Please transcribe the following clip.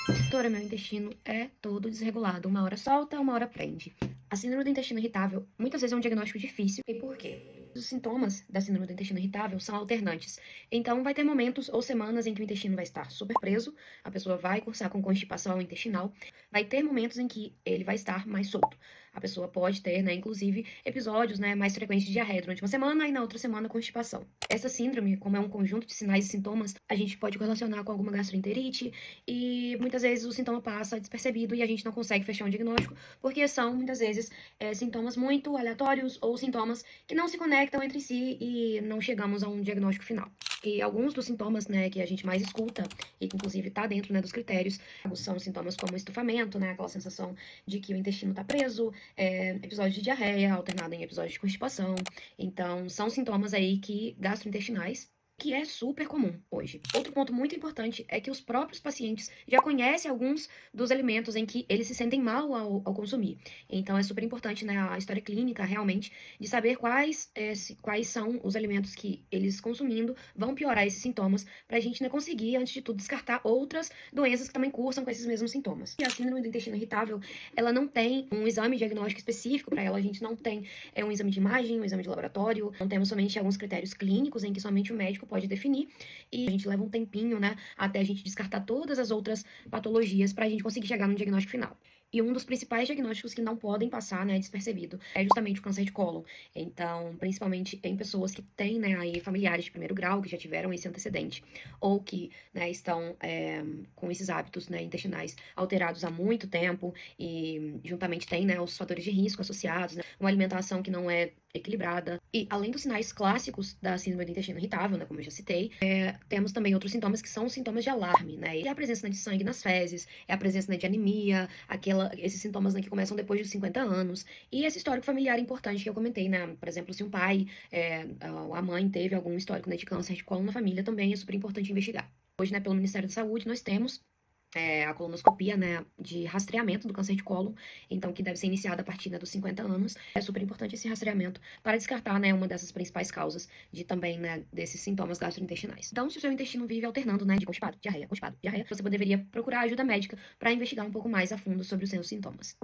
Doutora, meu intestino é todo desregulado. Uma hora solta, uma hora prende. A síndrome do intestino irritável muitas vezes é um diagnóstico difícil. E por quê? Os sintomas da síndrome do intestino irritável são alternantes. Então, vai ter momentos ou semanas em que o intestino vai estar super preso, a pessoa vai cursar com constipação intestinal. Vai ter momentos em que ele vai estar mais solto. A pessoa pode ter, né, inclusive, episódios, né, mais frequentes de diarreia durante uma semana e na outra semana constipação. Essa síndrome, como é um conjunto de sinais e sintomas, a gente pode correlacionar com alguma gastroenterite e muitas vezes o sintoma passa despercebido e a gente não consegue fechar um diagnóstico, porque são, muitas vezes, sintomas muito aleatórios ou sintomas que não se conectam entre si e não chegamos a um diagnóstico final. E alguns dos sintomas, né, que a gente mais escuta, e que inclusive está dentro, né, dos critérios, são sintomas como estufamento, né, aquela sensação de que o intestino está preso, episódio de diarreia, alternado em episódio de constipação. Então, são sintomas aí que gastrointestinais que é super comum hoje. Outro ponto muito importante é que os próprios pacientes já conhecem alguns dos alimentos em que eles se sentem mal ao consumir. Então, é super importante, né, a história clínica, realmente, de saber quais são os alimentos que eles consumindo vão piorar esses sintomas, para a gente, né, conseguir, antes de tudo, descartar outras doenças que também cursam com esses mesmos sintomas. E a síndrome do intestino irritável, ela não tem um exame diagnóstico específico para ela, a gente não tem um exame de imagem, um exame de laboratório, não temos somente alguns critérios clínicos em que somente o médico pode definir, e a gente leva um tempinho, né, até a gente descartar todas as outras patologias para a gente conseguir chegar no diagnóstico final. E um dos principais diagnósticos que não podem passar, né, despercebido, é justamente o câncer de cólon. Então, principalmente em pessoas que têm, né, aí familiares de primeiro grau, que já tiveram esse antecedente, ou que, né, estão com esses hábitos, né, intestinais alterados há muito tempo, e juntamente tem, né, os fatores de risco associados, né, uma alimentação que não é equilibrada. E além dos sinais clássicos da síndrome do intestino irritável, né, como eu já citei, temos também outros sintomas que são sintomas de alarme, né? E é a presença, né, de sangue nas fezes, é a presença, né, de anemia, esses sintomas, né, que começam depois dos 50 anos. E esse histórico familiar importante que eu comentei, né? Por exemplo, se um pai, a mãe teve algum histórico, né, de câncer de cólon na família, também é super importante investigar. Hoje, né, pelo Ministério da Saúde, nós temos a colonoscopia, né, de rastreamento do câncer de cólon, então que deve ser iniciada a partir, né, dos 50 anos. É super importante esse rastreamento para descartar, né, uma dessas principais causas de também, né, desses sintomas gastrointestinais. Então, se o seu intestino vive alternando, né, de constipado, diarreia, você deveria procurar ajuda médica para investigar um pouco mais a fundo sobre os seus sintomas.